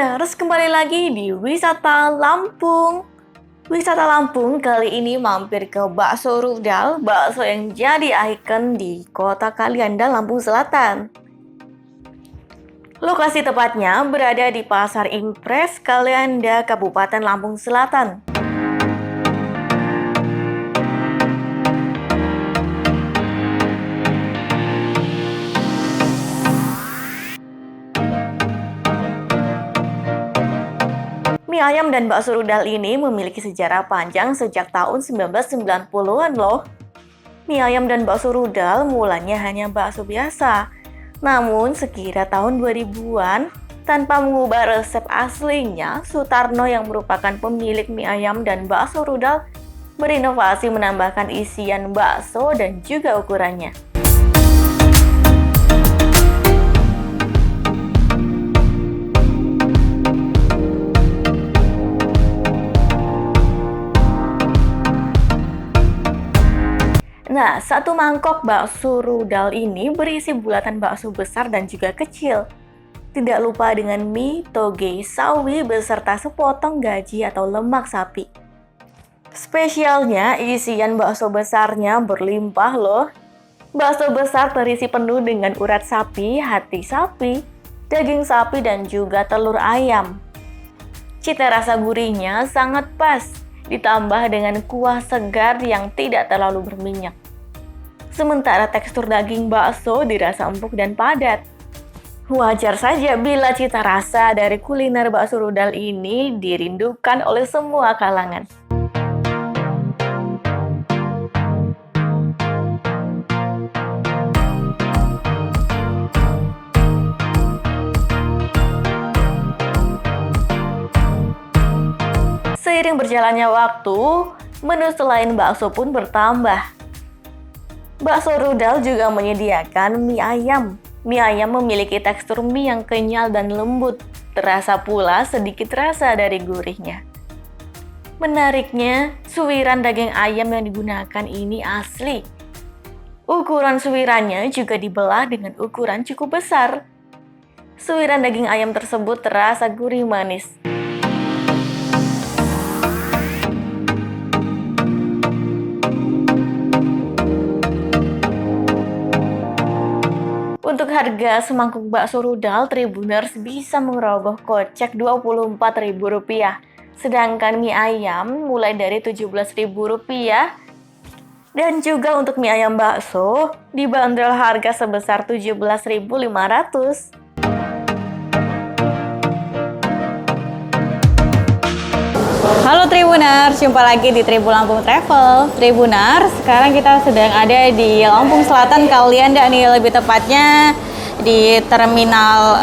Tribuners, kembali lagi di Wisata Lampung. Wisata Lampung kali ini mampir ke Bakso Rudal, bakso yang jadi ikon di kota Kalianda, Lampung Selatan. Lokasi tepatnya berada di Pasar Impres, Kalianda, Kabupaten Lampung Selatan. Mie ayam dan bakso rudal ini memiliki sejarah panjang sejak tahun 1990-an loh. Mie ayam dan bakso rudal mulanya hanya bakso biasa. Namun sekira tahun 2000-an, tanpa mengubah resep aslinya, Sutarno yang merupakan pemilik mie ayam dan bakso rudal berinovasi menambahkan isian bakso dan juga ukurannya. Nah, satu mangkok bakso rudal ini berisi bulatan bakso besar dan juga kecil. Tidak lupa dengan mie, toge, sawi, beserta sepotong gaji atau lemak sapi. Spesialnya, isian bakso besarnya berlimpah loh. Bakso besar terisi penuh dengan urat sapi, hati sapi, daging sapi, dan juga telur ayam. Cita rasa gurihnya sangat pas, ditambah dengan kuah segar yang tidak terlalu berminyak. Sementara tekstur daging bakso dirasa empuk dan padat. Wajar saja bila cita rasa dari kuliner bakso rudal ini dirindukan oleh semua kalangan. Seiring berjalannya waktu, menu selain bakso pun bertambah. Bakso rudal juga menyediakan mie ayam. Mie ayam memiliki tekstur mie yang kenyal dan lembut. Terasa pula sedikit rasa dari gurihnya. Menariknya, suiran daging ayam yang digunakan ini asli. Ukuran suirannya juga dibelah dengan ukuran cukup besar. Suiran daging ayam tersebut terasa gurih manis. Untuk harga semangkuk bakso rudal, Tribuners bisa merogoh kocek Rp24.000. Sedangkan mie ayam mulai dari Rp17.000. Dan juga untuk mie ayam bakso dibanderol harga sebesar Rp17.500. Halo Tribuners, jumpa lagi di Tribun Lampung Travel. Tribuners, sekarang kita sedang ada di Lampung Selatan, Kalianda nih, lebih tepatnya di terminal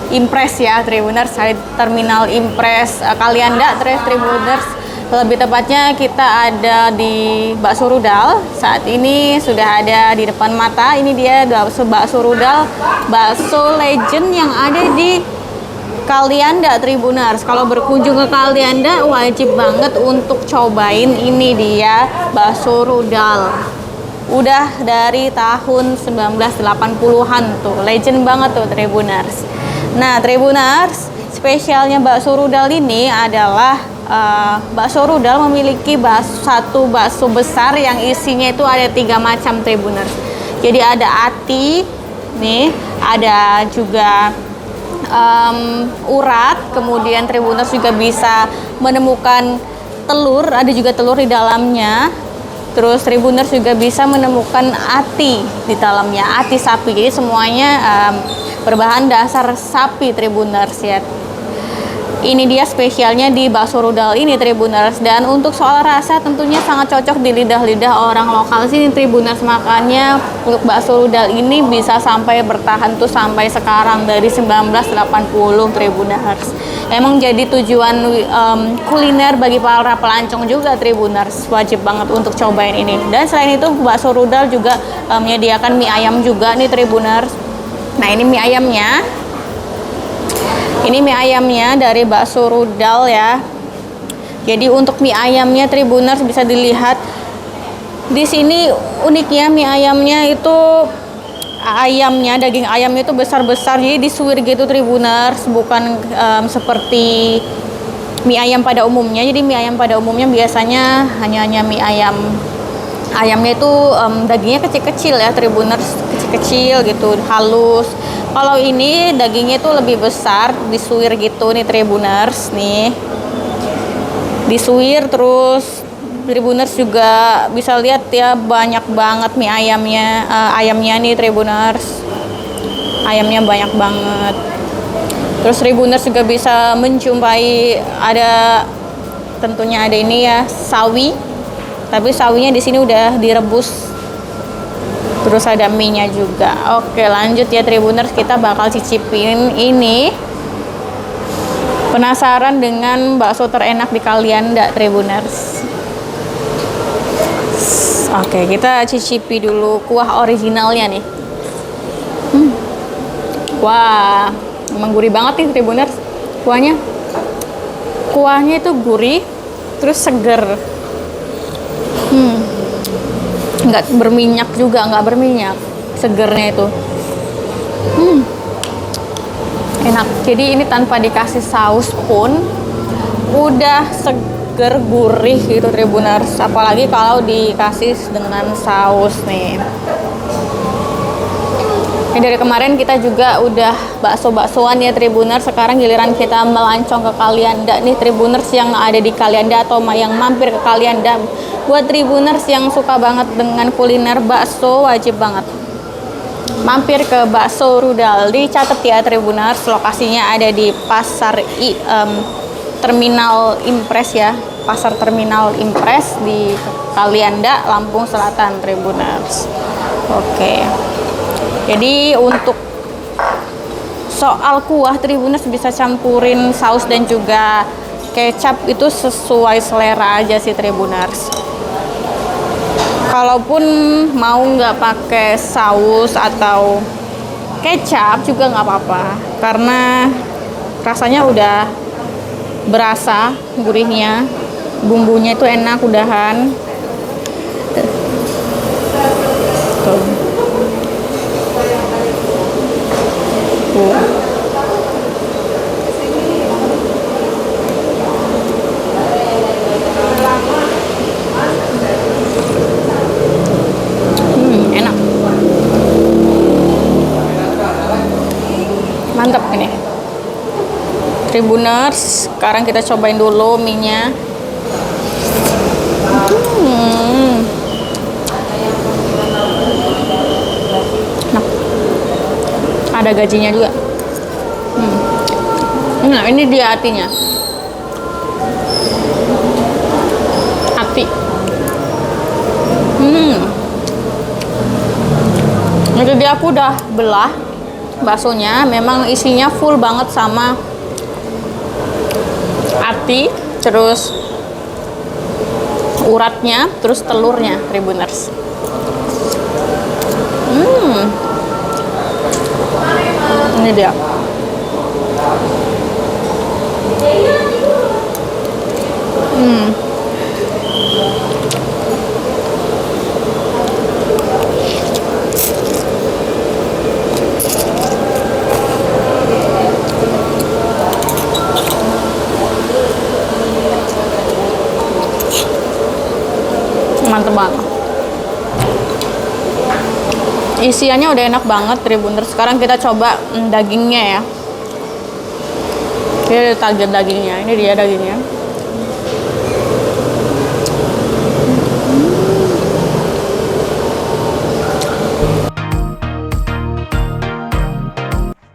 Impres ya Tribuners, terminal Impres Kalianda Tribuners. Lebih tepatnya kita ada di Bakso Rudal. Saat ini sudah ada di depan mata. Ini dia bakso rudal, bakso legend yang ada di Kalianda Tribuners. Kalau berkunjung ke Kalianda wajib banget untuk cobain ini dia bakso rudal. Udah dari tahun 1980-an tuh, legend banget tuh Tribuners. Nah Tribuners, spesialnya bakso rudal ini adalah bakso rudal memiliki satu bakso besar yang isinya itu ada 3 macam Tribuners. Jadi ada ati, nih, ada juga urat, kemudian Tribuners juga bisa menemukan telur, ada juga telur di dalamnya. Terus Tribuners juga bisa menemukan ati di dalamnya, ati sapi. Jadi semuanya berbahan dasar sapi Tribuners ya. Ini dia spesialnya di bakso rudal ini Tribuners. Dan untuk soal rasa tentunya sangat cocok di lidah-lidah orang lokal sini Tribuners. Makanya untuk bakso rudal ini bisa sampai bertahan tuh sampai sekarang dari 1980 Tribuners. Emang jadi tujuan kuliner bagi para pelancong juga Tribuners. Wajib banget untuk cobain ini. Dan selain itu bakso rudal juga menyediakan mie ayam juga nih Tribuners. Nah ini mie ayamnya. Ini mie ayamnya dari bakso rudal ya. Jadi untuk mie ayamnya Tribuners bisa dilihat di sini, uniknya mie ayamnya itu ayamnya, daging ayamnya itu besar-besar, jadi disuir gitu Tribuners, bukan seperti mie ayam pada umumnya. Jadi mie ayam pada umumnya biasanya hanya mie ayam, ayamnya itu dagingnya kecil-kecil ya Tribuners, kecil-kecil gitu, halus. Kalau ini dagingnya itu lebih besar, disuir gitu nih Tribuners, nih disuir. Terus Tribuners juga bisa lihat ya, banyak banget mie ayamnya, ayamnya nih Tribuners, ayamnya banyak banget. Terus Tribuners juga bisa menjumpai ada, tentunya ada ini ya, sawi, tapi sawinya di sini udah direbus. Terus ada mie-nya juga. Oke, lanjut ya Tribuners, kita bakal cicipin ini. Penasaran dengan bakso terenak di Kalianda Tribuners? Oke, kita cicipi dulu kuah originalnya nih. Wah, emang gurih banget nih Tribuners kuahnya. Kuahnya itu gurih, terus seger. Nggak berminyak juga, nggak berminyak. Segernya itu. Enak. Jadi ini tanpa dikasih saus pun udah seger, gurih gitu Tribuners. Apalagi kalau dikasih dengan saus nih. Dari kemarin kita juga udah bakso-baksoan ya Tribuners. Sekarang giliran kita melancong ke Kalianda nih Tribuners, yang ada di Kalianda atau yang mampir ke Kalianda. Buat Tribuners yang suka banget dengan kuliner bakso, wajib banget mampir ke Bakso Rudal. Dicatat ya Tribuners, lokasinya ada di Terminal Impres ya, Pasar Terminal Impres di Kalianda, Lampung Selatan Tribuners. Oke. Jadi untuk soal kuah Tribuners bisa campurin saus dan juga kecap, itu sesuai selera aja sih Tribuners. Kalaupun mau nggak pakai saus atau kecap juga nggak apa-apa, karena rasanya udah berasa gurihnya, bumbunya itu enak udahan. Tuh. Enak, mantap ini Tribuners. Sekarang kita cobain dulu mie-nya. Nah, ada gajinya juga. Nah, ini dia hatinya. Hati. Itu dia, aku udah belah baksonya. Memang isinya full banget sama hati, terus uratnya, terus telurnya Tribuners. Ini dia. Mantep banget. Isiannya udah enak banget Tribuners. Sekarang kita coba dagingnya ya. Ini target dagingnya. Ini dia dagingnya.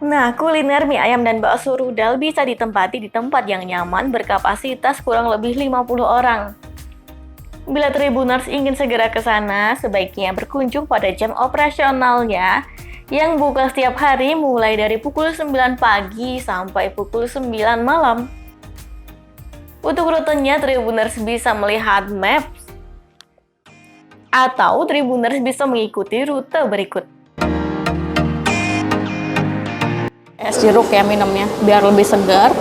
Nah, kuliner mie ayam dan bakso rudal bisa ditempati di tempat yang nyaman berkapasitas kurang lebih 50 orang. Bila Tribuners ingin segera ke sana, sebaiknya berkunjung pada jam operasionalnya yang buka setiap hari mulai dari pukul 9 pagi sampai pukul 9 malam. Untuk rutenya, Tribuners bisa melihat maps atau Tribuners bisa mengikuti rute berikut. Es jeruk ya minumnya, biar lebih segar,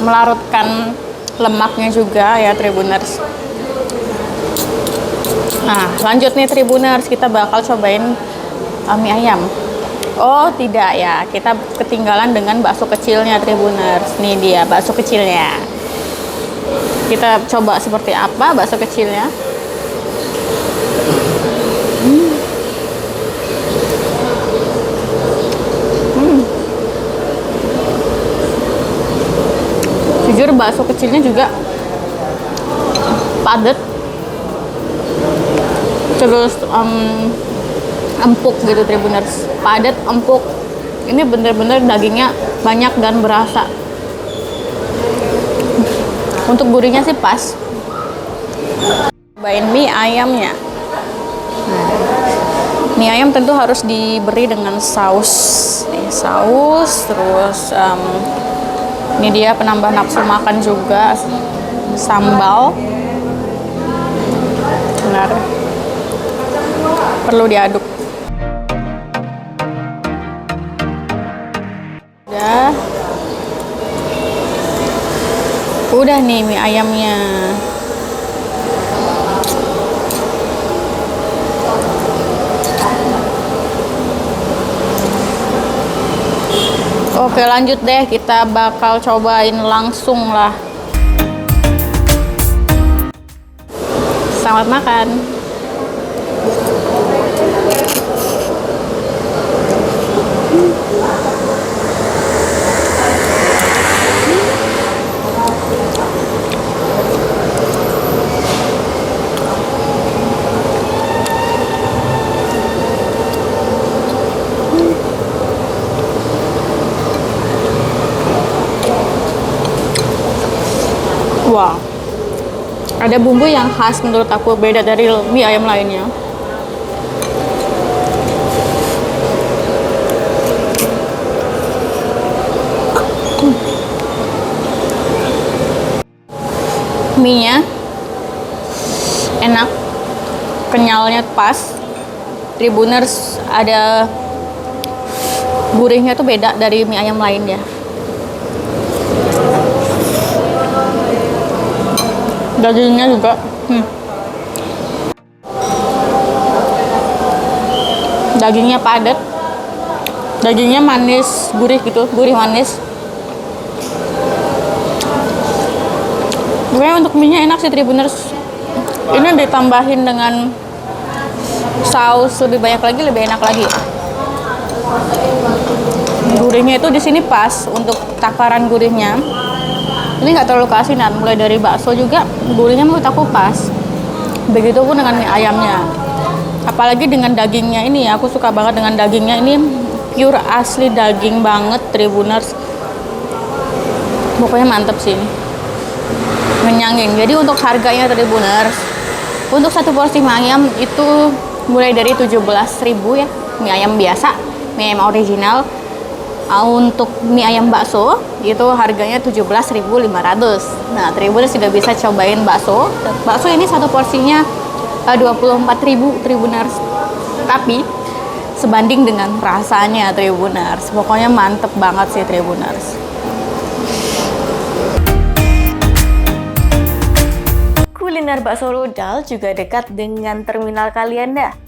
melarutkan lemaknya juga ya Tribuners. Nah, lanjut nih Tribuners, kita bakal cobain mie ayam. Oh tidak ya, kita ketinggalan dengan bakso kecilnya Tribuners. Nih dia bakso kecilnya. Kita coba seperti apa bakso kecilnya. Jujur bakso kecilnya juga padat, terus empuk gitu Tribuners, padat, empuk. Ini bener-bener dagingnya banyak dan berasa. Untuk gurihnya sih pas. Cobain mie ayamnya. Mie ayam tentu harus diberi dengan saus. Nih, saus, terus ini dia penambah nafsu makan juga, sambal. Benar. Perlu diaduk. Udah nih mie ayamnya. Oke, lanjut deh, kita bakal cobain langsung lah. Selamat makan. Wah, ada bumbu yang khas menurut aku, beda dari mie ayam lainnya. Mie-nya enak, kenyalnya pas. Tribuners, ada gurihnya tuh beda dari mie ayam lainnya. Dagingnya juga dagingnya padat, dagingnya manis, gurih gitu, gurih manis. Pokoknya untuk mie nya enak sih Tribuners. Ini ditambahin dengan saus lebih banyak lagi, lebih enak lagi. Gurihnya itu di sini pas untuk takaran gurihnya. Ini nggak terlalu keasinan, mulai dari bakso juga gurihnya menurut aku pas. Begitupun dengan mie ayamnya. Apalagi dengan dagingnya ini, aku suka banget dengan dagingnya ini, pure asli daging banget Tribuners. Pokoknya mantep sih, ngenyangin. Jadi untuk harganya Tribuners, untuk satu porsi mie ayam itu mulai dari 17.000 ya, mie ayam biasa, mie ayam original. Untuk mie ayam bakso itu harganya 17.500. Nah, Tribuners juga bisa cobain bakso. Bakso ini satu porsinya 24.000 Tribuners. Tapi sebanding dengan rasanya Tribuners. Pokoknya mantep banget sih Tribuners. Kuliner bakso rudal juga dekat dengan Terminal Kalianda.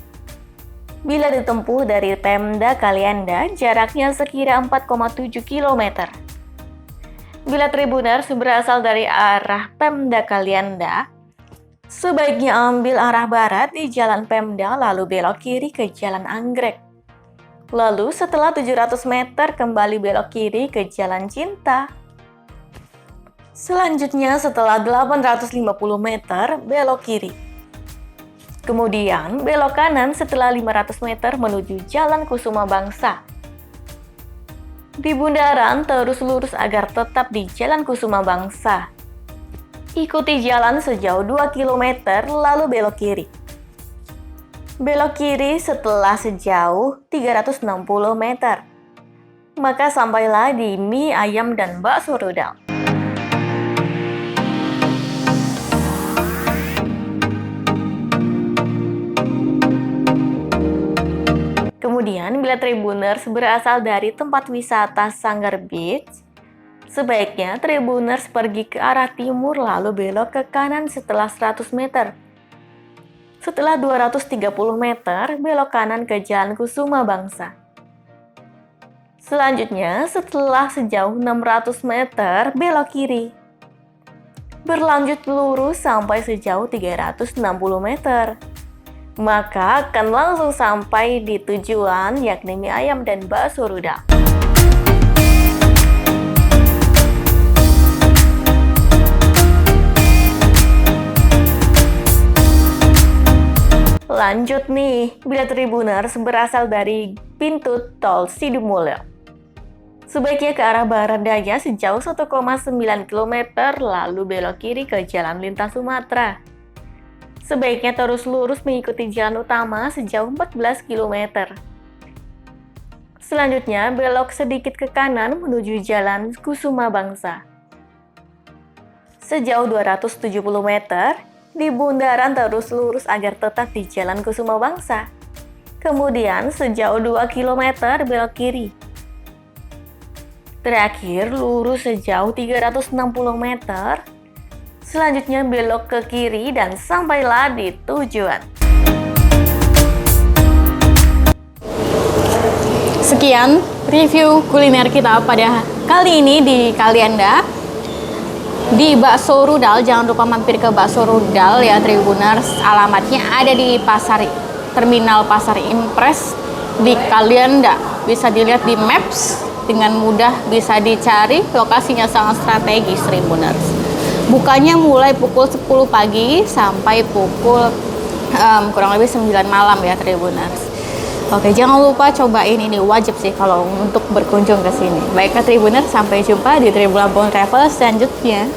Bila ditempuh dari Pemda Kalianda, jaraknya sekira 4,7 km. Bila Tribuners berasal dari arah Pemda Kalianda, sebaiknya ambil arah barat di Jalan Pemda lalu belok kiri ke Jalan Anggrek. Lalu setelah 700 meter kembali belok kiri ke Jalan Cinta. Selanjutnya setelah 850 meter belok kiri. Kemudian belok kanan setelah 500 meter menuju Jalan Kusuma Bangsa. Di bundaran terus lurus agar tetap di Jalan Kusuma Bangsa. Ikuti jalan sejauh 2 km lalu belok kiri. Belok kiri setelah sejauh 360 meter. Maka sampailah di mie ayam dan bakso rudal. Kemudian, bila Tribuners berasal dari tempat wisata Sanggar Beach, sebaiknya Tribuners pergi ke arah timur lalu belok ke kanan setelah 100 meter. Setelah 230 meter, belok kanan ke Jalan Kusuma Bangsa. Selanjutnya, setelah sejauh 600 meter, belok kiri. Berlanjut lurus sampai sejauh 360 meter. Maka akan langsung sampai di tujuan, yakni mie ayam dan bakso rudal. Lanjut nih, bila Tribuners berasal dari pintu tol Sidimulyo. Sebaiknya ke arah barat daya sejauh 1,9 km lalu belok kiri ke Jalan Lintas Sumatera. Sebaiknya terus lurus mengikuti jalan utama sejauh 14 km. Selanjutnya belok sedikit ke kanan menuju Jalan Kusuma Bangsa. Sejauh 270 meter, di bundaran terus lurus agar tetap di Jalan Kusuma Bangsa. Kemudian sejauh 2 km belok kiri. Terakhir lurus sejauh 360 meter. Selanjutnya belok ke kiri dan sampailah di tujuan. Sekian review kuliner kita pada kali ini di Kalianda. Di Bakso Rudal, jangan lupa mampir ke Bakso Rudal ya Tribuners. Alamatnya ada di Terminal Pasar Impres di Kalianda. Bisa dilihat di Maps, dengan mudah bisa dicari, lokasinya sangat strategis Tribuners. Bukanya mulai pukul 10 pagi sampai pukul kurang lebih 9 malam ya Tribuners. Oke, jangan lupa cobain ini, wajib sih kalau untuk berkunjung ke sini. Baiklah Tribuners, sampai jumpa di Tribun Lampung Travel selanjutnya.